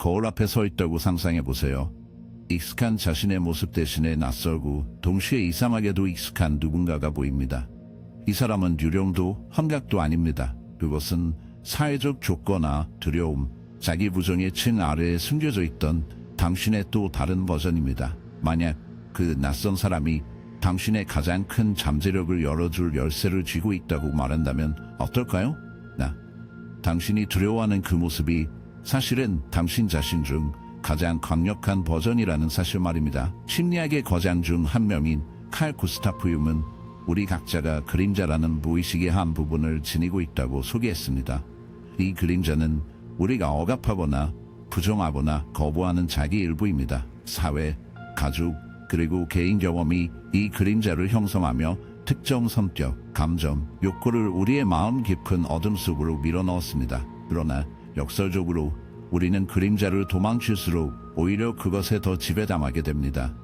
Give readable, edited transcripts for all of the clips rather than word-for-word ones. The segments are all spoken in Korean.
거울 앞에 서 있다고 상상해 보세요. 익숙한 자신의 모습 대신에 낯설고 동시에 이상하게도 익숙한 누군가가 보입니다. 이 사람은 유령도 험각도 아닙니다. 그것은 사회적 조건이나 두려움, 자기 부정의 층 아래에 숨겨져 있던 당신의 또 다른 버전입니다. 만약 그 낯선 사람이 당신의 가장 큰 잠재력을 열어줄 열쇠를 쥐고 있다고 말한다면 어떨까요? 당신이 두려워하는 그 모습이 사실은 당신 자신 중 가장 강력한 버전이라는 사실 말입니다. 심리학의 거장 중 한 명인 칼 구스타프 융은 우리 각자가 그림자라는 무의식의 한 부분을 지니고 있다고 소개했습니다. 이 그림자는 우리가 억압하거나 부정하거나 거부하는 자기 일부입니다. 사회, 가족, 그리고 개인 경험이 이 그림자를 형성하며 특정 성격, 감정, 욕구를 우리의 마음 깊은 어둠 속으로 밀어넣었습니다. 그러나 역설적으로 우리는 그림자를 도망칠수록 오히려 그것에 더 지배당하게 됩니다.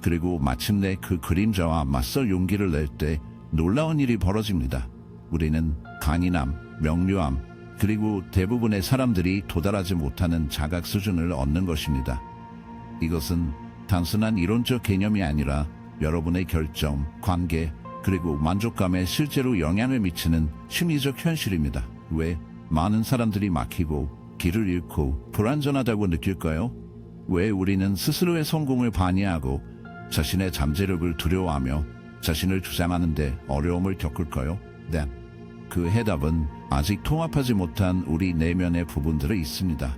그리고 마침내 그 그림자와 맞설 용기를 낼 때 놀라운 일이 벌어집니다. 우리는 강인함, 명료함, 그리고 대부분의 사람들이 도달하지 못하는 자각 수준을 얻는 것입니다. 이것은 단순한 이론적 개념이 아니라 여러분의 결정, 관계, 그리고 만족감에 실제로 영향을 미치는 심리적 현실입니다. 왜 많은 사람들이 막히고 길을 잃고 불안전하다고 느낄까요? 왜 우리는 스스로의 성공을 반의하고 자신의 잠재력을 두려워하며 자신을 주장하는데 어려움을 겪을까요? 그 해답은 아직 통합하지 못한 우리 내면의 부분들에 있습니다.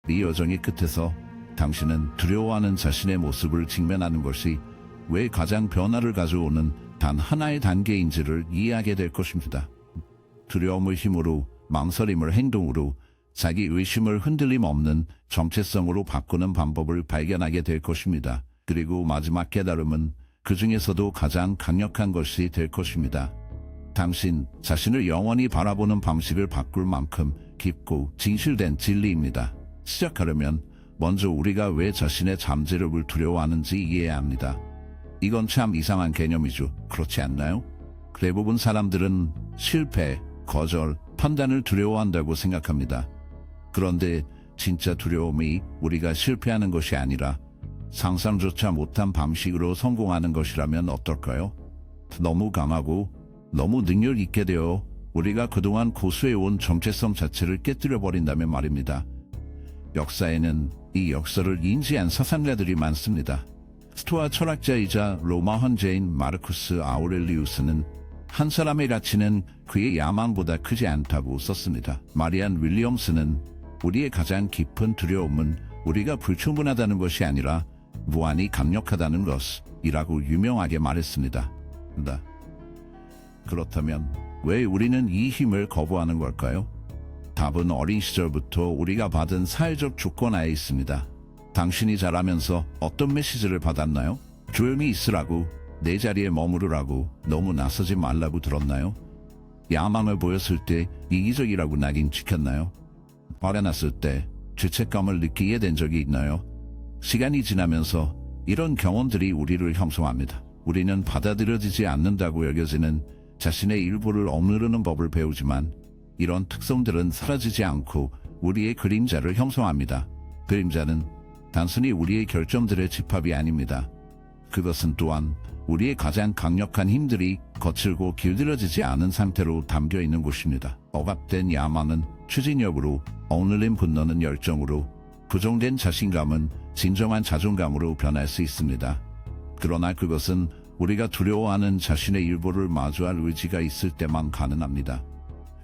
이 여정의 끝에서 당신은 두려워하는 자신의 모습을 직면하는 것이 왜 가장 변화를 가져오는 단 하나의 단계인지를 이해하게 될 것입니다. 두려움을 힘으로, 망설임을 행동으로, 자기 의심을 흔들림 없는 정체성으로 바꾸는 방법을 발견하게 될 것입니다. 그리고 마지막 깨달음은 그 중에서도 가장 강력한 것이 될 것입니다. 당신 자신을 영원히 바라보는 방식을 바꿀 만큼 깊고 진실된 진리입니다. 시작하려면 먼저 우리가 왜 자신의 잠재력을 두려워하는지 이해해야 합니다. 이건 참 이상한 개념이죠. 그렇지 않나요? 대부분 사람들은 실패, 거절, 판단을 두려워한다고 생각합니다. 그런데 진짜 두려움이 우리가 실패하는 것이 아니라 상상조차 못한 방식으로 성공하는 것이라면 어떨까요? 너무 강하고 너무 능력 있게 되어 우리가 그동안 고수해온 정체성 자체를 깨뜨려버린다면 말입니다. 역사에는 이 역사를 인지한 사상가들이 많습니다. 스토아 철학자이자 로마 황제인 마르쿠스 아우렐리우스는 한 사람의 가치는 그의 야망보다 크지 않다고 썼습니다. 마리안 윌리엄스는 우리의 가장 깊은 두려움은 우리가 불충분하다는 것이 아니라 무한히 강력하다는 것이라고 유명하게 말했습니다. 그렇다면 왜 우리는 이 힘을 거부하는 걸까요? 답은 어린 시절부터 우리가 받은 사회적 조건하에 있습니다. 당신이 자라면서 어떤 메시지를 받았나요? 조용히 있으라고, 내 자리에 머무르라고, 너무 나서지 말라고 들었나요? 야망을 보였을 때 이기적이라고 낙인 찍혔나요? 화가 났을 때 죄책감을 느끼게 된 적이 있나요? 시간이 지나면서 이런 경험들이 우리를 형성합니다. 우리는 받아들여지지 않는다고 여겨지는 자신의 일부를 억누르는 법을 배우지만 이런 특성들은 사라지지 않고 우리의 그림자를 형성합니다. 그림자는 단순히 우리의 결정들의 집합이 아닙니다. 그것은 또한 우리의 가장 강력한 힘들이 거칠고 길들여지지 않은 상태로 담겨있는 곳입니다. 억압된 야망은 추진력으로, 억눌린 분노는 열정으로, 부정된 자신감은 진정한 자존감으로 변할 수 있습니다. 그러나 그것은 우리가 두려워하는 자신의 일부를 마주할 의지가 있을 때만 가능합니다.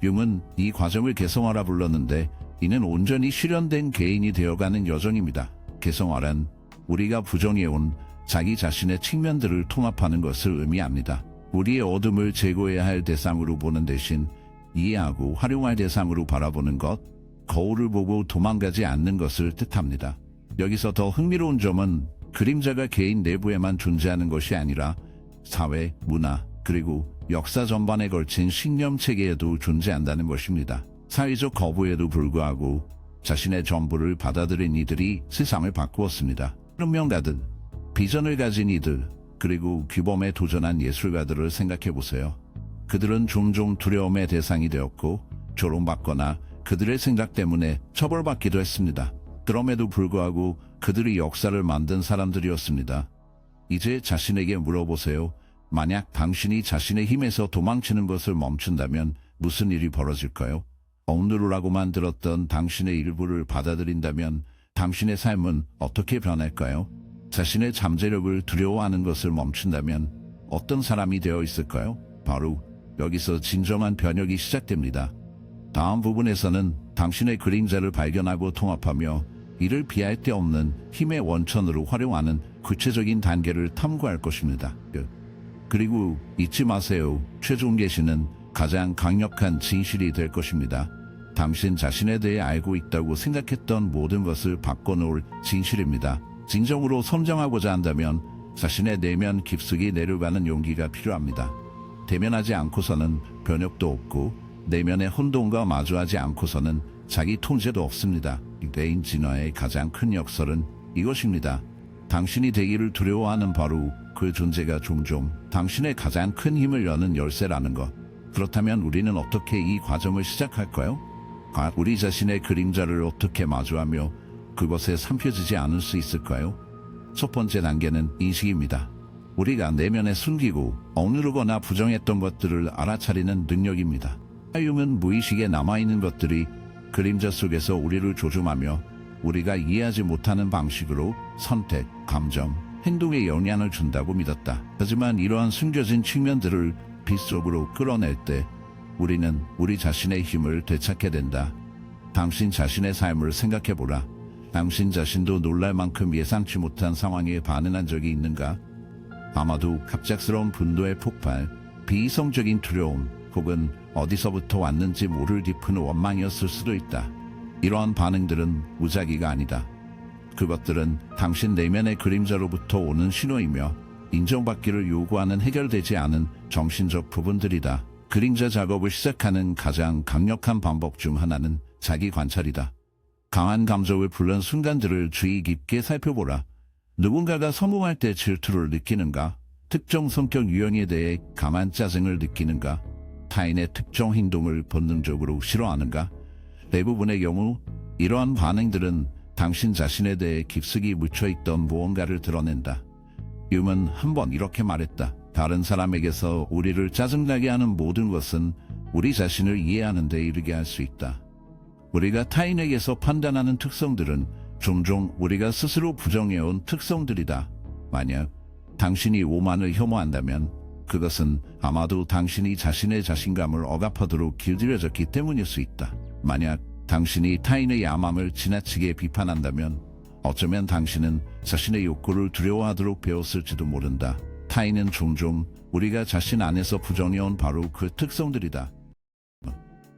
융은 이 과정을 개성화라 불렀는데 이는 온전히 실현된 개인이 되어가는 여정입니다. 개성화란 우리가 부정해온 자기 자신의 측면들을 통합하는 것을 의미합니다. 우리의 어둠을 제거해야 할 대상으로 보는 대신 이해하고 활용할 대상으로 바라보는 것, 거울을 보고 도망가지 않는 것을 뜻합니다. 여기서 더 흥미로운 점은 그림자가 개인 내부에만 존재하는 것이 아니라 사회, 문화, 그리고 역사 전반에 걸친 신념 체계에도 존재한다는 것입니다. 사회적 거부에도 불구하고 자신의 전부를 받아들인 이들이 세상을 바꾸었습니다. 혁명가들, 비전을 가진 이들, 그리고 규범에 도전한 예술가들을 생각해 보세요. 그들은 종종 두려움의 대상이 되었고 조롱받거나 그들의 생각 때문에 처벌받기도 했습니다. 그럼에도 불구하고 그들이 역사를 만든 사람들이었습니다. 이제 자신에게 물어보세요. 만약 당신이 자신의 힘에서 도망치는 것을 멈춘다면 무슨 일이 벌어질까요? 억누르라고만 들었던 당신의 일부를 받아들인다면 당신의 삶은 어떻게 변할까요? 자신의 잠재력을 두려워하는 것을 멈춘다면 어떤 사람이 되어 있을까요? 바로 여기서 진정한 변혁이 시작됩니다. 다음 부분에서는 당신의 그림자를 발견하고 통합하며 이를 피할 데 없는 힘의 원천으로 활용하는 구체적인 단계를 탐구할 것입니다. 그리고 잊지 마세요. 최종 계시는 가장 강력한 진실이 될 것입니다. 당신 자신에 대해 알고 있다고 생각했던 모든 것을 바꿔놓을 진실입니다. 진정으로 성장하고자 한다면 자신의 내면 깊숙이 내려가는 용기가 필요합니다. 대면하지 않고서는 변혁도 없고 내면의 혼돈과 마주하지 않고서는 자기 통제도 없습니다. 개인 진화의 가장 큰 역설은 이것입니다. 당신이 되기를 두려워하는 바로 그 존재가 종종 당신의 가장 큰 힘을 여는 열쇠라는 것. 그렇다면 우리는 어떻게 이 과정을 시작할까요? 우리 자신의 그림자를 어떻게 마주하며 그것에 삼켜지지 않을 수 있을까요? 첫 번째 단계는 인식입니다. 우리가 내면에 숨기고 억누르거나 부정했던 것들을 알아차리는 능력입니다. 사유는 무의식에 남아있는 것들이 그림자 속에서 우리를 조종하며 우리가 이해하지 못하는 방식으로 선택, 감정, 행동에 영향을 준다고 믿었다. 하지만 이러한 숨겨진 측면들을 빛 속으로 끌어낼 때 우리는 우리 자신의 힘을 되찾게 된다. 당신 자신의 삶을 생각해보라. 당신 자신도 놀랄 만큼 예상치 못한 상황에 반응한 적이 있는가? 아마도 갑작스러운 분노의 폭발, 비이성적인 두려움, 혹은 어디서부터 왔는지 모를 깊은 원망이었을 수도 있다. 이러한 반응들은 무작위가 아니다. 그것들은 당신 내면의 그림자로부터 오는 신호이며 인정받기를 요구하는 해결되지 않은 정신적 부분들이다. 그림자 작업을 시작하는 가장 강력한 방법 중 하나는 자기 관찰이다. 강한 감정을 불른 순간들을 주의 깊게 살펴보라. 누군가가 성공할 때 질투를 느끼는가? 특정 성격 유형에 대해 강한 짜증을 느끼는가? 타인의 특정 행동을 본능적으로 싫어하는가? 대부분의 경우 이러한 반응들은 당신 자신에 대해 깊숙이 묻혀있던 무언가를 드러낸다. 휴먼은 한번 이렇게 말했다. 다른 사람에게서 우리를 짜증나게 하는 모든 것은 우리 자신을 이해하는 데 이르게 할 수 있다. 우리가 타인에게서 판단하는 특성들은 종종 우리가 스스로 부정해온 특성들이다. 만약 당신이 오만을 혐오한다면 그것은 아마도 당신이 자신의 자신감을 억압하도록 길들여졌기 때문일 수 있다. 만약 당신이 타인의 야망을 지나치게 비판한다면 어쩌면 당신은 자신의 욕구를 두려워하도록 배웠을지도 모른다. 타인은 종종 우리가 자신 안에서 부정해온 바로 그 특성들이다.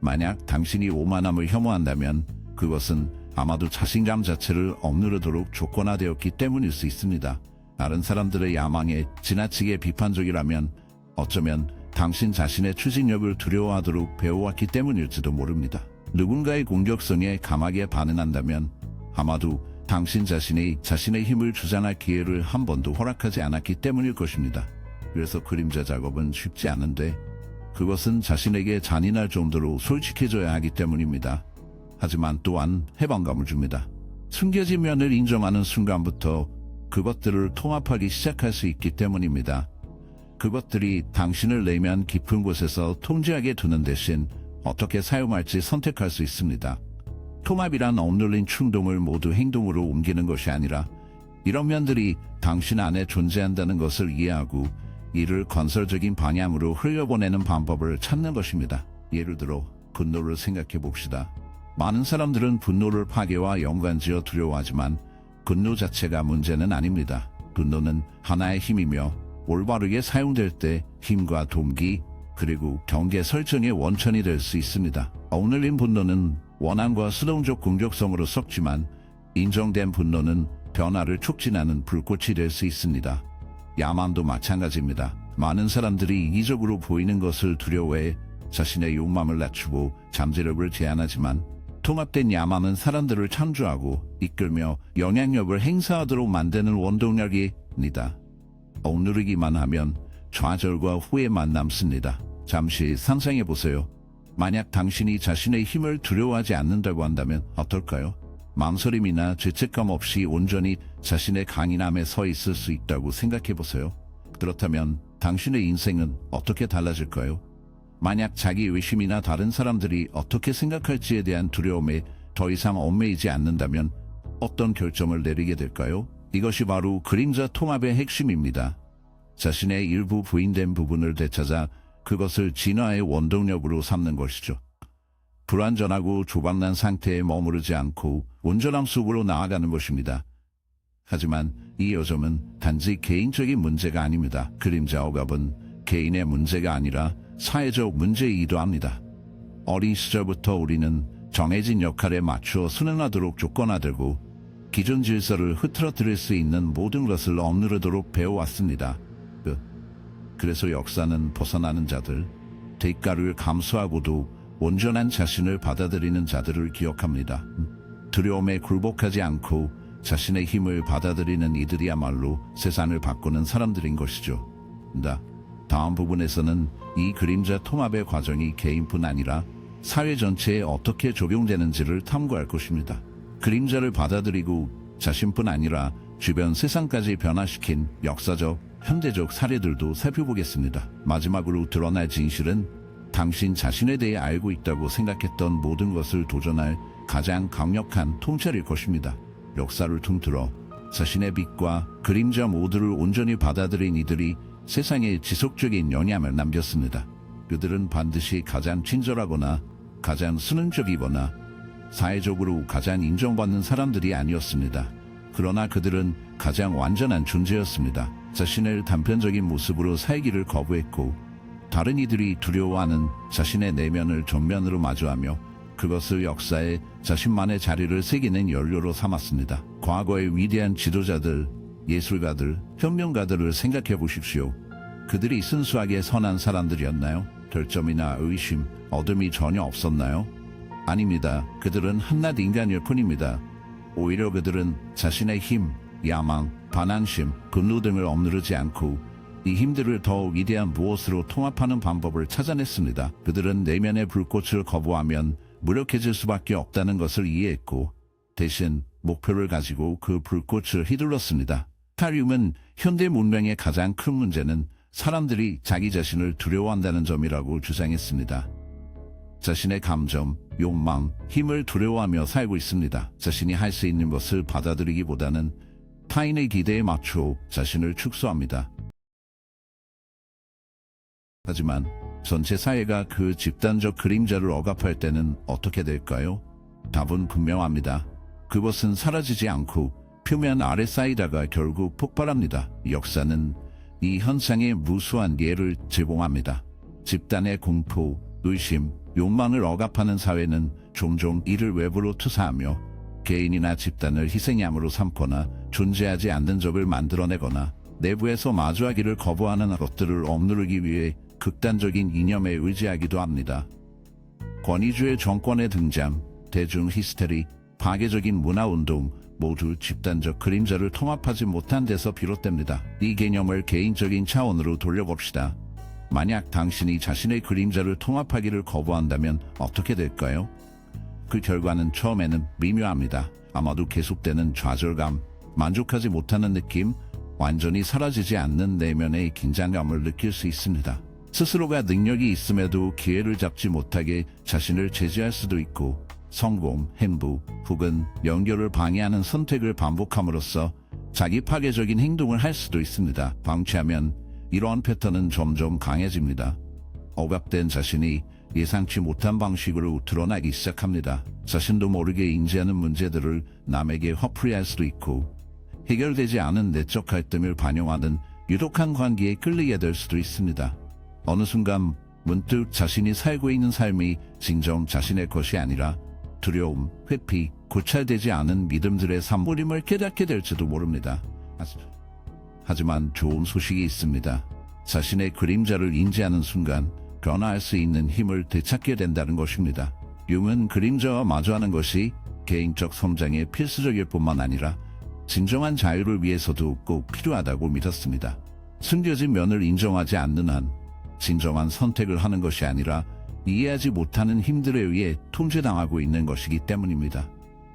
만약 당신이 오만함을 혐오한다면 그것은 아마도 자신감 자체를 억누르도록 조건화되었기 때문일 수 있습니다. 다른 사람들의 야망에 지나치게 비판적이라면 어쩌면 당신 자신의 추진력을 두려워하도록 배워왔기 때문일지도 모릅니다. 누군가의 공격성에 강하게 반응한다면 아마도 당신 자신이 자신의 힘을 주장할 기회를 한 번도 허락하지 않았기 때문일 것입니다. 그래서 그림자 작업은 쉽지 않은데 그것은 자신에게 잔인할 정도로 솔직해져야 하기 때문입니다. 하지만 또한 해방감을 줍니다. 숨겨진 면을 인정하는 순간부터 그것들을 통합하기 시작할 수 있기 때문입니다. 그것들이 당신을 내면 깊은 곳에서 통제하게 두는 대신 어떻게 사용할지 선택할 수 있습니다. 통합이란 억눌린 충동을 모두 행동으로 옮기는 것이 아니라 이런 면들이 당신 안에 존재한다는 것을 이해하고 이를 건설적인 방향으로 흘려보내는 방법을 찾는 것입니다. 예를 들어 분노를 생각해 봅시다. 많은 사람들은 분노를 파괴와 연관지어 두려워하지만 분노 자체가 문제는 아닙니다. 분노는 하나의 힘이며 올바르게 사용될 때 힘과 동기 그리고 경계 설정의 원천이 될 수 있습니다. 억눌린 분노는 원한과 수동적 공격성으로 섞지만 인정된 분노는 변화를 촉진하는 불꽃이 될 수 있습니다. 야만도 마찬가지입니다. 많은 사람들이 이기적으로 보이는 것을 두려워해 자신의 욕망을 낮추고 잠재력을 제한하지만 통합된 야만은 사람들을 창조하고 이끌며 영향력을 행사하도록 만드는 원동력입니다. 억누르기만 하면 좌절과 후회만 남습니다. 잠시 상상해 보세요. 만약 당신이 자신의 힘을 두려워하지 않는다고 한다면 어떨까요? 망설임이나 죄책감 없이 온전히 자신의 강인함에 서 있을 수 있다고 생각해 보세요. 그렇다면 당신의 인생은 어떻게 달라질까요? 만약 자기 의심이나 다른 사람들이 어떻게 생각할지에 대한 두려움에 더 이상 얽매이지 않는다면 어떤 결정을 내리게 될까요? 이것이 바로 그림자 통합의 핵심입니다. 자신의 일부 부인된 부분을 되찾아 그것을 진화의 원동력으로 삼는 것이죠. 불완전하고 조박난 상태에 머무르지 않고 온전함 속으로 나아가는 것입니다. 하지만 이 요점은 단지 개인적인 문제가 아닙니다. 그림자 억압은 개인의 문제가 아니라 사회적 문제이기도 합니다. 어린 시절부터 우리는 정해진 역할에 맞추어 순응하도록 조건화되고 기존 질서를 흐트러뜨릴 수 있는 모든 것을 억누르도록 배워왔습니다. 그래서 역사는 벗어나는 자들, 대가를 감수하고도 온전한 자신을 받아들이는 자들을 기억합니다. 두려움에 굴복하지 않고 자신의 힘을 받아들이는 이들이야말로 세상을 바꾸는 사람들인 것이죠. 다음 부분에서는 이 그림자 통합의 과정이 개인뿐 아니라 사회 전체에 어떻게 적용되는지를 탐구할 것입니다. 그림자를 받아들이고 자신뿐 아니라 주변 세상까지 변화시킨 역사적, 현대적 사례들도 살펴보겠습니다. 마지막으로 드러날 진실은 당신 자신에 대해 알고 있다고 생각했던 모든 것을 도전할 가장 강력한 통찰일 것입니다. 역사를 통틀어 자신의 빛과 그림자 모두를 온전히 받아들인 이들이 세상에 지속적인 영향을 남겼습니다. 그들은 반드시 가장 친절하거나 가장 수능적이거나 사회적으로 가장 인정받는 사람들이 아니었습니다. 그러나 그들은 가장 완전한 존재였습니다. 자신을 단편적인 모습으로 살기를 거부했고 다른 이들이 두려워하는 자신의 내면을 정면으로 마주하며 그것을 역사에 자신만의 자리를 새기는 연료로 삼았습니다. 과거의 위대한 지도자들, 예술가들, 혁명가들을 생각해 보십시오. 그들이 순수하게 선한 사람들이었나요? 결점이나 의심, 어둠이 전혀 없었나요? 아닙니다. 그들은 한낱 인간일 뿐입니다. 오히려 그들은 자신의 힘, 야망, 반항심, 분노 등을 억누르지 않고 이 힘들을 더 위대한 무엇으로 통합하는 방법을 찾아냈습니다. 그들은 내면의 불꽃을 거부하면 무력해질 수밖에 없다는 것을 이해했고 대신 목표를 가지고 그 불꽃을 휘둘렀습니다. 칼륨은 현대 문명의 가장 큰 문제는 사람들이 자기 자신을 두려워한다는 점이라고 주장했습니다. 자신의 감정, 욕망, 힘을 두려워하며 살고 있습니다. 자신이 할 수 있는 것을 받아들이기보다는 타인의 기대에 맞추어 자신을 축소합니다. 하지만 전체 사회가 그 집단적 그림자를 억압할 때는 어떻게 될까요? 답은 분명합니다. 그것은 사라지지 않고 표면 아래 쌓이다가 결국 폭발합니다. 역사는 이 현상의 무수한 예를 제공합니다. 집단의 공포, 의심, 욕망을 억압하는 사회는 종종 이를 외부로 투사하며 개인이나 집단을 희생양으로 삼거나 존재하지 않는 적을 만들어내거나 내부에서 마주하기를 거부하는 것들을 억누르기 위해 극단적인 이념에 의지하기도 합니다. 권위주의 정권의 등장, 대중 히스테리, 파괴적인 문화운동 모두 집단적 그림자를 통합하지 못한 데서 비롯됩니다. 이 개념을 개인적인 차원으로 돌려봅시다. 만약 당신이 자신의 그림자를 통합하기를 거부한다면 어떻게 될까요? 그 결과는 처음에는 미묘합니다. 아마도 계속되는 좌절감, 만족하지 못하는 느낌, 완전히 사라지지 않는 내면의 긴장감을 느낄 수 있습니다. 스스로가 능력이 있음에도 기회를 잡지 못하게 자신을 제지할 수도 있고 성공, 행복, 혹은 연결을 방해하는 선택을 반복함으로써 자기 파괴적인 행동을 할 수도 있습니다. 방치하면 이러한 패턴은 점점 강해집니다. 억압된 자신이 예상치 못한 방식으로 드러나기 시작합니다. 자신도 모르게 인지하는 문제들을 남에게 화풀이할 수도 있고 해결되지 않은 내적 갈등을 반영하는 유독한 관계에 끌리게 될 수도 있습니다. 어느 순간 문득 자신이 살고 있는 삶이 진정 자신의 것이 아니라 두려움, 회피, 고찰되지 않은 믿음들의 산물임을 깨닫게 될지도 모릅니다. 하지만 좋은 소식이 있습니다. 자신의 그림자를 인지하는 순간 변화할 수 있는 힘을 되찾게 된다는 것입니다. 융은 그림자와 마주하는 것이 개인적 성장에 필수적일 뿐만 아니라 진정한 자유를 위해서도 꼭 필요하다고 믿었습니다. 숨겨진 면을 인정하지 않는 한 진정한 선택을 하는 것이 아니라 이해하지 못하는 힘들에 의해 통제당하고 있는 것이기 때문입니다.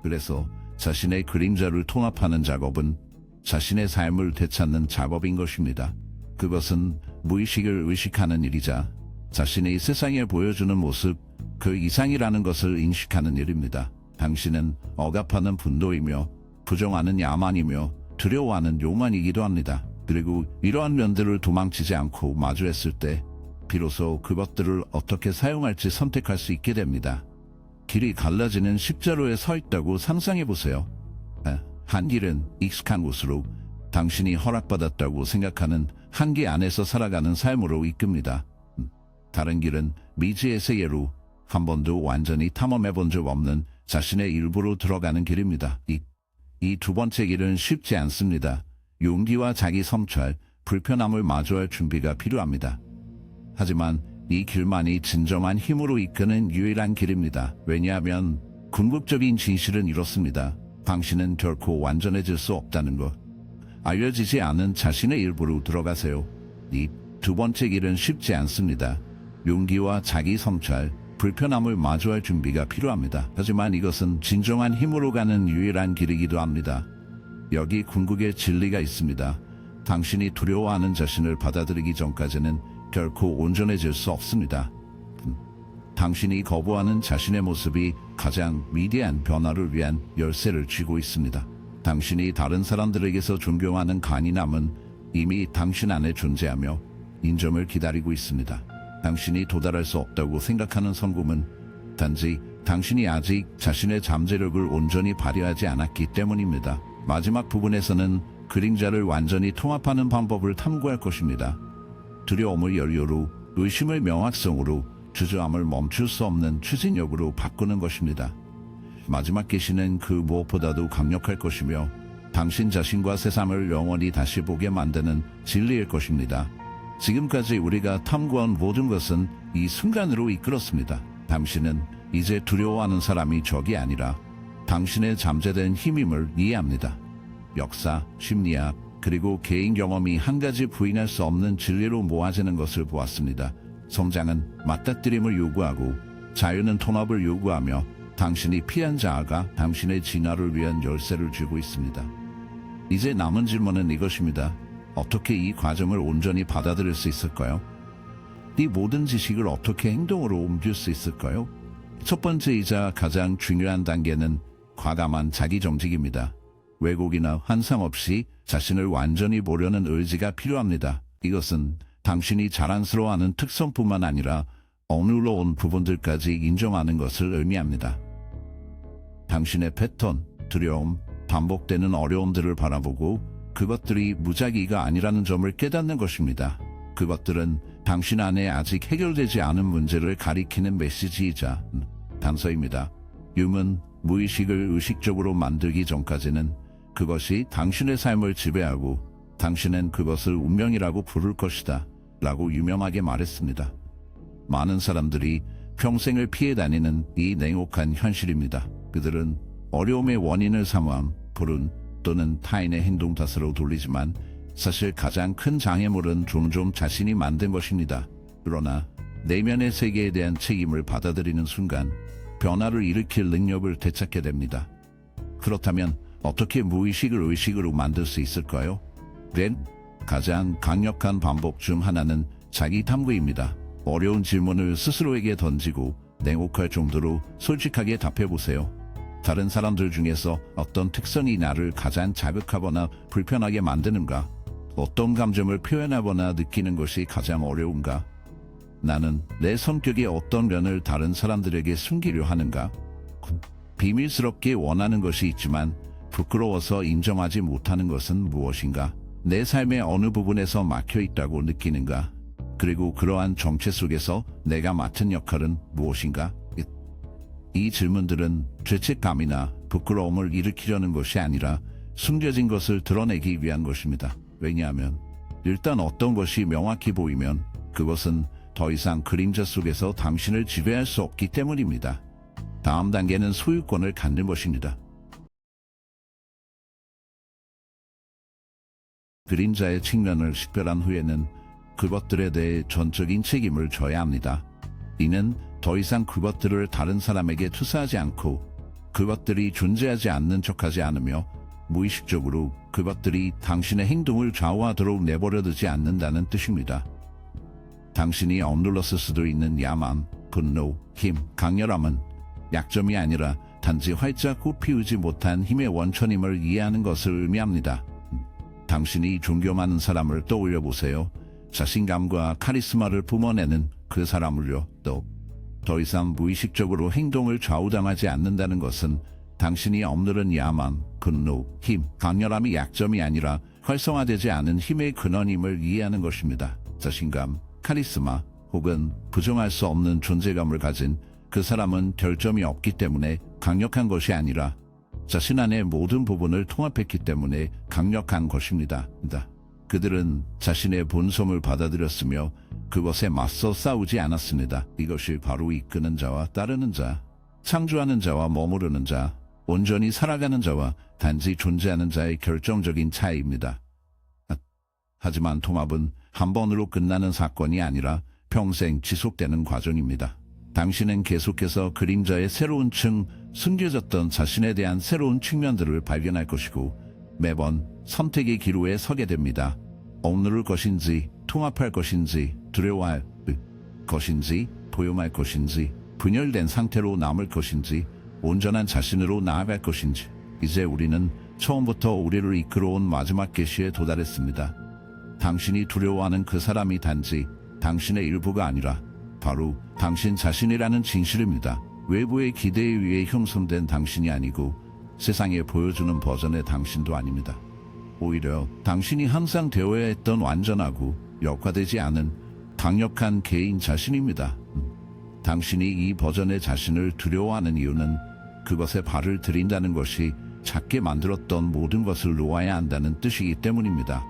그래서 자신의 그림자를 통합하는 작업은 자신의 삶을 되찾는 작업인 것입니다. 그것은 무의식을 의식하는 일이자 자신이 세상에 보여주는 모습 그 이상이라는 것을 인식하는 일입니다. 당신은 억압하는 분노이며 부정하는 야만이며 두려워하는 요만이기도 합니다. 그리고 이러한 면들을 도망치지 않고 마주했을 때 비로소 그것들을 어떻게 사용할지 선택할 수 있게 됩니다. 길이 갈라지는 십자로에 서 있다고 상상해 보세요. 한 길은 익숙한 곳으로 당신이 허락받았다고 생각하는 한계 안에서 살아가는 삶으로 이끕니다. 다른 길은 미지의 세계로 한 번도 완전히 탐험해 본 적 없는 자신의 일부로 들어가는 길입니다. 이 두 번째 길은 쉽지 않습니다. 용기와 자기 성찰, 불편함을 마주할 준비가 필요합니다. 하지만 이 길만이 진정한 힘으로 이끄는 유일한 길입니다. 왜냐하면 궁극적인 진실은 이렇습니다. 당신은 결코 완전해질 수 없다는 것. 알려지지 않은 자신의 일부로 들어가세요. 이 두 번째 길은 쉽지 않습니다. 용기와 자기 성찰, 불편함을 마주할 준비가 필요합니다. 하지만 이것은 진정한 힘으로 가는 유일한 길이기도 합니다. 여기 궁극의 진리가 있습니다. 당신이 두려워하는 자신을 받아들이기 전까지는 결코 온전해질 수 없습니다. 당신이 거부하는 자신의 모습이 가장 위대한 변화를 위한 열쇠를 쥐고 있습니다. 당신이 다른 사람들에게서 존경하는 간인함은 이미 당신 안에 존재하며 인정을 기다리고 있습니다. 당신이 도달할 수 없다고 생각하는 성공은 단지 당신이 아직 자신의 잠재력을 온전히 발휘하지 않았기 때문입니다. 마지막 부분에서는 그림자를 완전히 통합하는 방법을 탐구할 것입니다. 두려움을 연료로, 의심을 명확성으로, 주저함을 멈출 수 없는 추진력으로 바꾸는 것입니다. 마지막 계시는 그 무엇보다도 강력할 것이며 당신 자신과 세상을 영원히 다시 보게 만드는 진리일 것입니다. 지금까지 우리가 탐구한 모든 것은 이 순간으로 이끌었습니다. 당신은 이제 두려워하는 사람이 적이 아니라 당신의 잠재된 힘임을 이해합니다. 역사, 심리학, 그리고 개인 경험이 한 가지 부인할 수 없는 진리로 모아지는 것을 보았습니다. 성장은 맞닥뜨림을 요구하고 자유는 통합을 요구하며 당신이 피한 자아가 당신의 진화를 위한 열쇠를 쥐고 있습니다. 이제 남은 질문은 이것입니다. 어떻게 이 과정을 온전히 받아들일 수 있을까요? 이 모든 지식을 어떻게 행동으로 옮길 수 있을까요? 첫 번째이자 가장 중요한 단계는 과감한 자기 정직입니다. 왜곡이나 환상 없이 자신을 완전히 보려는 의지가 필요합니다. 이것은 당신이 자랑스러워하는 특성뿐만 아니라 억눌러온 부분들까지 인정하는 것을 의미합니다. 당신의 패턴, 두려움, 반복되는 어려움들을 바라보고 그것들이 무작위가 아니라는 점을 깨닫는 것입니다. 그것들은 당신 안에 아직 해결되지 않은 문제를 가리키는 메시지이자 단서입니다. 유은 무의식을 의식적으로 만들기 전까지는 그것이 당신의 삶을 지배하고 당신은 그것을 운명이라고 부를 것이다 라고 유명하게 말했습니다. 많은 사람들이 평생을 피해 다니는 이 냉혹한 현실입니다. 그들은 어려움의 원인을 삼아 불운 또는 타인의 행동 탓으로 돌리지만 사실 가장 큰 장애물은 종종 자신이 만든 것입니다. 그러나 내면의 세계에 대한 책임을 받아들이는 순간 변화를 일으킬 능력을 되찾게 됩니다. 그렇다면 어떻게 무의식을 의식으로 만들 수 있을까요? 가장 강력한 방법 중 하나는 자기 탐구입니다. 어려운 질문을 스스로에게 던지고 냉혹할 정도로 솔직하게 답해보세요. 다른 사람들 중에서 어떤 특성이 나를 가장 자극하거나 불편하게 만드는가? 어떤 감정을 표현하거나 느끼는 것이 가장 어려운가? 나는 내 성격의 어떤 면을 다른 사람들에게 숨기려 하는가? 비밀스럽게 원하는 것이 있지만 부끄러워서 인정하지 못하는 것은 무엇인가? 내 삶의 어느 부분에서 막혀 있다고 느끼는가? 그리고 그러한 정체 속에서 내가 맡은 역할은 무엇인가? 이 질문들은 죄책감이나 부끄러움을 일으키려는 것이 아니라 숨겨진 것을 드러내기 위한 것입니다. 왜냐하면 일단 어떤 것이 명확히 보이면 그것은 더 이상 그림자 속에서 당신을 지배할 수 없기 때문입니다. 다음 단계는 소유권을 갖는 것입니다. 그림자의 측면을 식별한 후에는 그것들에 대해 전적인 책임을 져야 합니다. 이는 더 이상 그것들을 다른 사람에게 투사하지 않고 그것들이 존재하지 않는 척하지 않으며 무의식적으로 그것들이 당신의 행동을 좌우하도록 내버려두지 않는다는 뜻입니다. 당신이 억눌렀을 수도 있는 야망, 분노, 힘, 강렬함은 약점이 아니라 단지 활짝 꽃피우지 못한 힘의 원천임을 이해하는 것을 의미합니다. 당신이 존경 많은 사람을 떠올려 보세요. 자신감과 카리스마를 뿜어내는 그 사람을요. 또 더 이상 무의식적으로 행동을 좌우당하지 않는다는 것은 당신이 억누른 야망, 분노, 힘, 강렬함이 약점이 아니라 활성화되지 않은 힘의 근원임을 이해하는 것입니다. 자신감, 카리스마 혹은 부정할 수 없는 존재감을 가진 그 사람은 결점이 없기 때문에 강력한 것이 아니라 자신 안의 모든 부분을 통합했기 때문에 강력한 것입니다. 그들은 자신의 본성을 받아들였으며 그것에 맞서 싸우지 않았습니다. 이것이 바로 이끄는 자와 따르는 자, 창조하는 자와 머무르는 자, 온전히 살아가는 자와 단지 존재하는 자의 결정적인 차이입니다. 하지만 통합은 한 번으로 끝나는 사건이 아니라 평생 지속되는 과정입니다. 당신은 계속해서 그림자의 새로운 층, 숨겨졌던 자신에 대한 새로운 측면들을 발견할 것이고 매번 선택의 기로에 서게 됩니다. 억누를 것인지, 통합할 것인지, 두려워할 것인지, 포용할 것인지, 분열된 상태로 남을 것인지, 온전한 자신으로 나아갈 것인지. 이제 우리는 처음부터 우리를 이끌어온 마지막 계시에 도달했습니다. 당신이 두려워하는 그 사람이 단지 당신의 일부가 아니라 바로 당신 자신이라는 진실입니다. 외부의 기대에 의해 형성된 당신이 아니고 세상에 보여주는 버전의 당신도 아닙니다. 오히려 당신이 항상 되어야 했던 완전하고 역화되지 않은 강력한 개인 자신입니다. 당신이 이 버전의 자신을 두려워하는 이유는 그것에 발을 들인다는 것이 작게 만들었던 모든 것을 놓아야 한다는 뜻이기 때문입니다.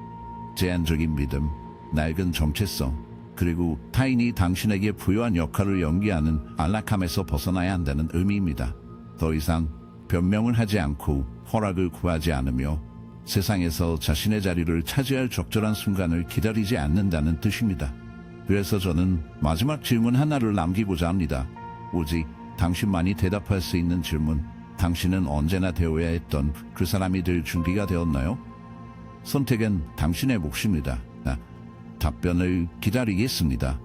제한적인 믿음, 낡은 정체성, 그리고 타인이 당신에게 부여한 역할을 연기하는 안락함에서 벗어나야 한다는 의미입니다. 더 이상 변명을 하지 않고 허락을 구하지 않으며 세상에서 자신의 자리를 차지할 적절한 순간을 기다리지 않는다는 뜻입니다. 그래서 저는 마지막 질문 하나를 남기고자 합니다. 오직 당신만이 대답할 수 있는 질문. 당신은 언제나 되어야 했던 그 사람이 될 준비가 되었나요? 선택은 당신의 몫입니다. 답변을 기다리겠습니다.